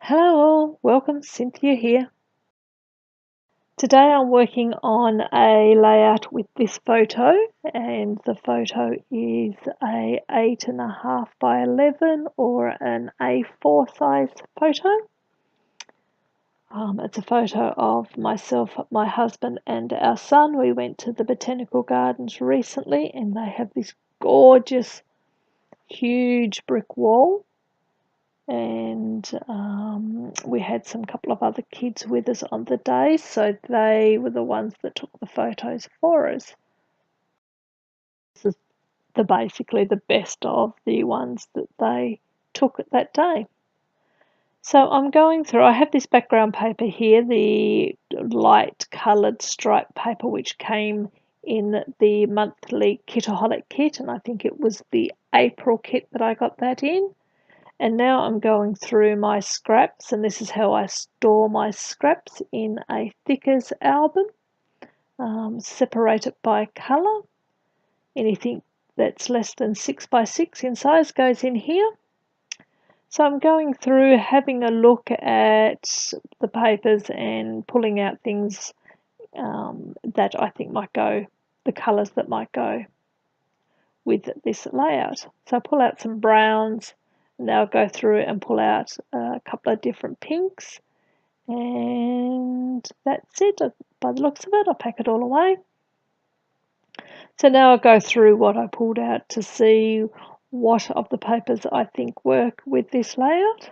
Hello all, welcome, Cynthia here. Today I'm working on a layout with this photo, and the photo is a 8.5 by 11 or an A4 size photo. It's a photo of myself, my husband and our son. We went to the botanical gardens recently and they have this gorgeous huge brick wall. And we had some couple of other kids with us on the day, so they were the ones that took the photos for us. This is basically the best of the ones that they took that day. So I'm going through, I have this background paper here, the light coloured stripe paper, which came in the monthly Kitaholic kit, and I think it was the April kit that I got that in. And now I'm going through my scraps, and this is how I store my scraps in a thickers album. Separate it by colour. Anything that's less than 6 by 6 in size goes in here. So I'm going through, having a look at the papers and pulling out things that I think might go, the colours that might go with this layout. So I pull out some browns. Now I'll go through and pull out a couple of different pinks, and that's it. By the looks of it, I'll pack it all away. So now I'll go through what I pulled out to see what of the papers I think work with this layout.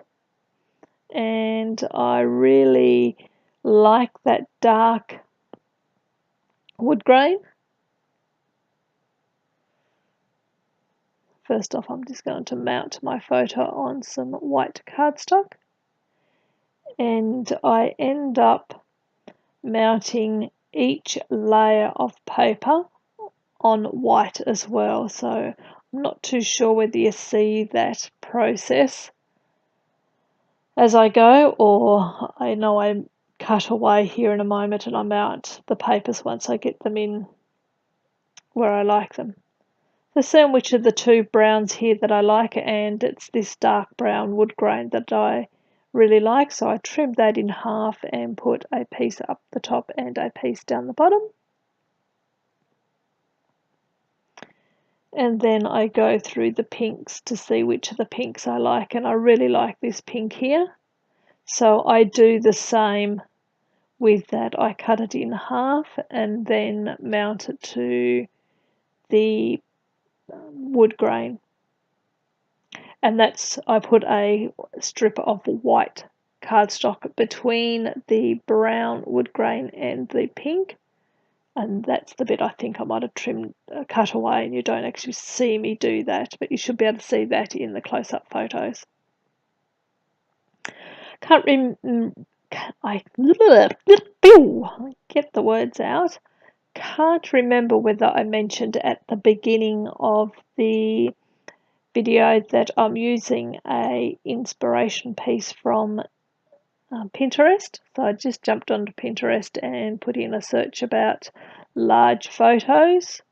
And I really like that dark wood grain. First off, I'm just going to mount my photo on some white cardstock, and I end up mounting each layer of paper on white as well. So I'm not too sure whether you see that process as I go, or I know I cut away here in a moment and I mount the papers once I get them in where I like them. So seeing which of the two browns here that I like, and it's this dark brown wood grain that I really like, so I trimmed that in half and put a piece up the top and a piece down the bottom. And then I go through the pinks to see which of the pinks I like, and I really like this pink here, so I do the same with that. I cut it in half and then mount it to the wood grain. And that's, I put a strip of white cardstock between the brown wood grain and the pink, and that's the bit I think I might have trimmed, cut away, and you don't actually see me do that, but you should be able to see that in the close-up photos. I get the words out. Can't remember whether I mentioned at the beginning of the video that I'm using a inspiration piece from Pinterest. So I just jumped onto Pinterest and put in a search about large photos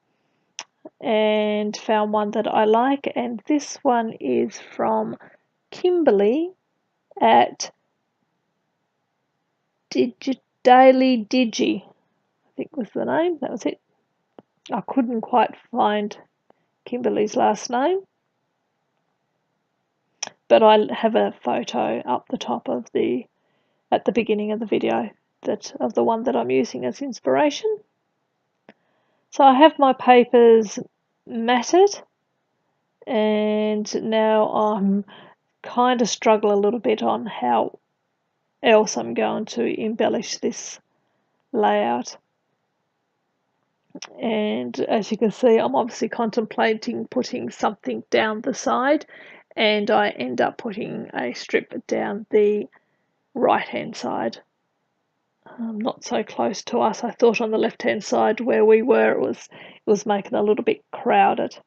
and found one that I like, and this one is from Kimberly at Daily Digi, I think was the name. That was it. I couldn't quite find Kimberly's last name, but I have a photo up the top of at the beginning of the video of the one that I'm using as inspiration. So I have my papers matted, and now I'm kind of struggle a little bit on how else I'm going to embellish this layout. And as you can see, I'm obviously contemplating putting something down the side, and I end up putting a strip down the right hand side, not so close to us. I thought on the left hand side where we were, it was making a little bit crowded.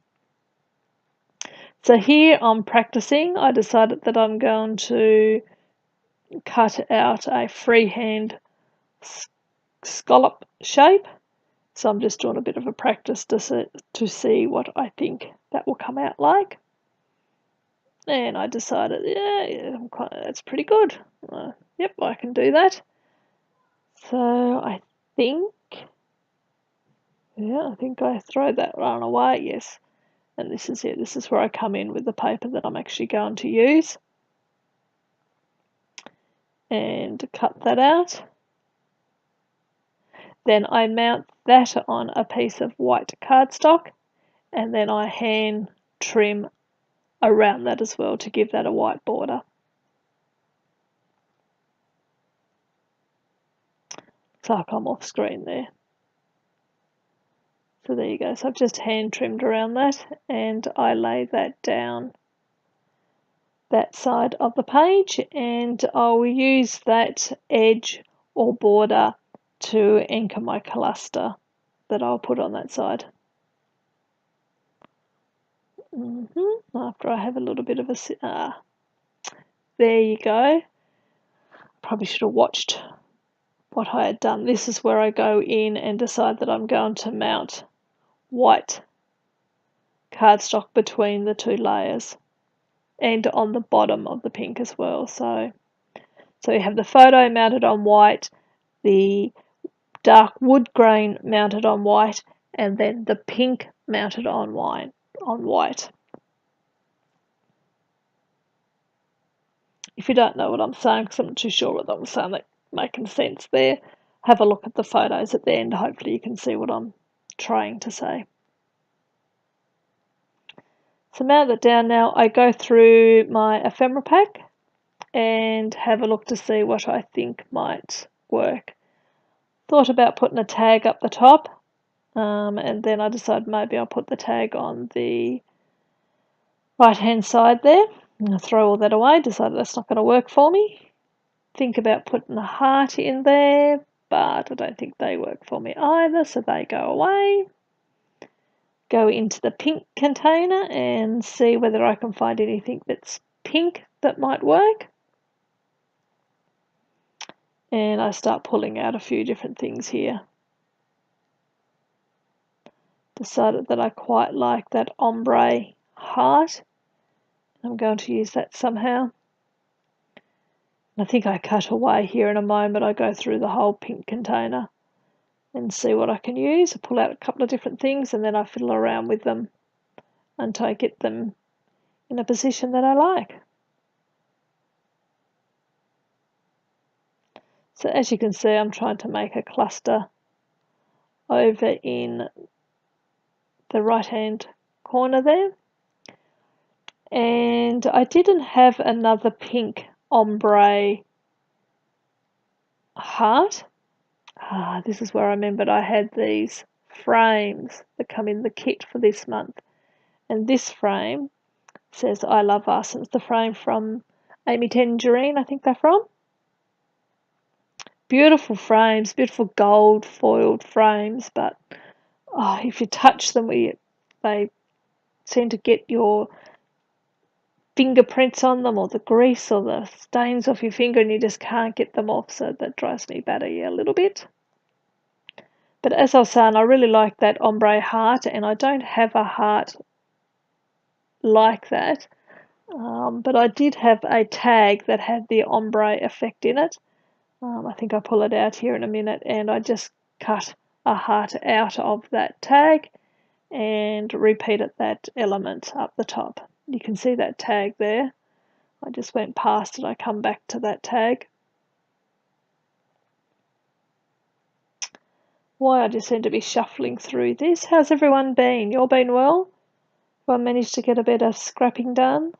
So here I'm practicing. I decided that I'm going to cut out a freehand scallop shape. So I'm just doing a bit of a practice to see what I think that will come out like. And I decided, yeah, that's pretty good. Yep, I can do that. So I think, yeah, I think I throw that one away, yes. And this is it. This is where I come in with the paper that I'm actually going to use. And cut that out. Then I mount that on a piece of white cardstock, and then I hand trim around that as well to give that a white border. Looks like I'm off screen there. So there you go. So I've just hand trimmed around that, and I lay that down that side of the page, and I'll use that edge or border to anchor my cluster that I'll put on that side. After I have a little bit of a there you go. Probably should have watched what I had done. This is where I go in and decide that I'm going to mount white cardstock between the two layers and on the bottom of the pink as well. So you have the photo mounted on white, the dark wood grain mounted on white, and then the pink mounted on white. If you don't know what I'm saying, because I'm not too sure what I'm saying, that's making sense there, have a look at the photos at the end. Hopefully you can see what I'm trying to say. So mount that down now. I go through my ephemera pack and have a look to see what I think might work. Thought about putting a tag up the top, and then I decided maybe I'll put the tag on the right hand side there. I'll throw all that away, decided that's not going to work for me. Think about putting a heart in there, but I don't think they work for me either, so they go away. Go into the pink container and see whether I can find anything that's pink that might work. And I start pulling out a few different things here. Decided that I quite like that ombre heart. I'm going to use that somehow. I think I cut away here in a moment. I go through the whole pink container and see what I can use. I pull out a couple of different things and then I fiddle around with them until I get them in a position that I like. So as you can see, I'm trying to make a cluster over in the right hand corner there. And I didn't have another pink ombre heart. This is where I remembered I had these frames that come in the kit for this month. And this frame says I Love Us. It's the frame from Amy Tangerine, I think they're from. Beautiful frames, beautiful gold foiled frames, but if you touch them, they seem to get your fingerprints on them or the grease or the stains off your finger and you just can't get them off, so that drives me batty a little bit. But as I was saying, I really like that ombre heart, and I don't have a heart like that, but I did have a tag that had the ombre effect in it. I think I'll pull it out here in a minute, and I just cut a heart out of that tag and repeated that element up the top. You can see that tag there. I just went past it, I come back to that tag. Why, I just seem to be shuffling through this. How's everyone been? You all been well? Have I managed to get a bit of scrapping done?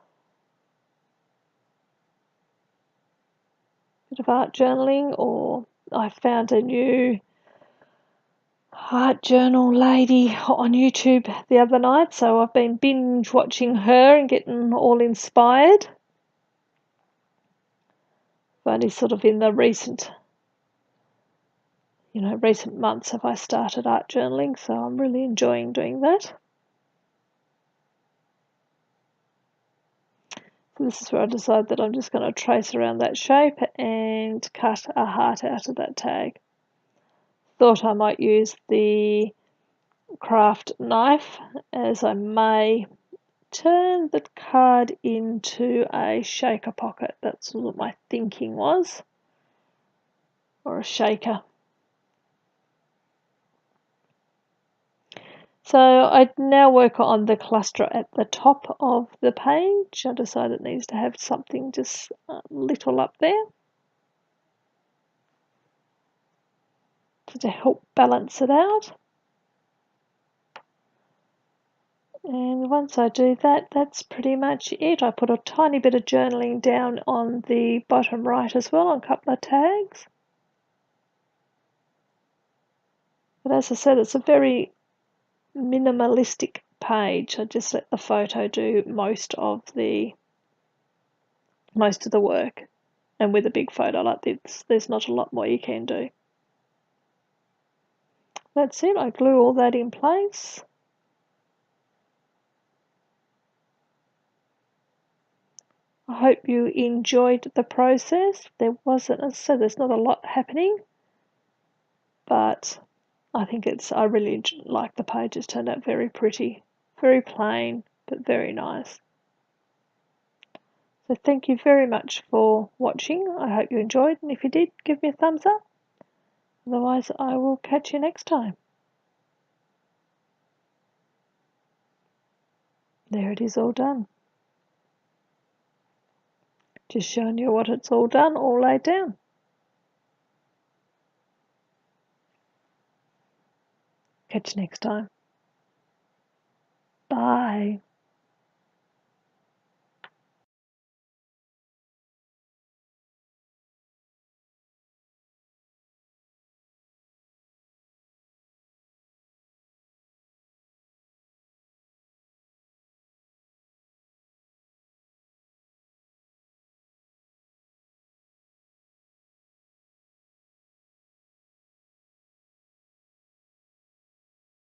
Bit of art journaling, or I found a new art journal lady on YouTube the other night, so I've been binge watching her and getting all inspired. Only sort of in the recent months have I started art journaling, so I'm really enjoying doing that. So this is where I decide that I'm just going to trace around that shape and cut a heart out of that tag. Thought I might use the craft knife, as I may turn the card into a shaker pocket. That's what my thinking was, or a shaker. So I now work on the cluster at the top of the page. I decided it needs to have something just little up there to help balance it out. And once I do that, that's pretty much it. I put a tiny bit of journaling down on the bottom right as well on a couple of tags. But as I said, it's a very minimalistic page. I just let the photo do most of the work. And with a big photo like this, there's not a lot more you can do. That's it. I glue all that in place. I hope you enjoyed the process. There wasn't, as I said, there's not a lot happening, but I think I really like the page. It's turned out very pretty, very plain, but very nice. So thank you very much for watching. I hope you enjoyed, and if you did, give me a thumbs up. Otherwise, I will catch you next time. There it is, all done. Just showing you what it's all done, all laid down. Catch you next time. Bye.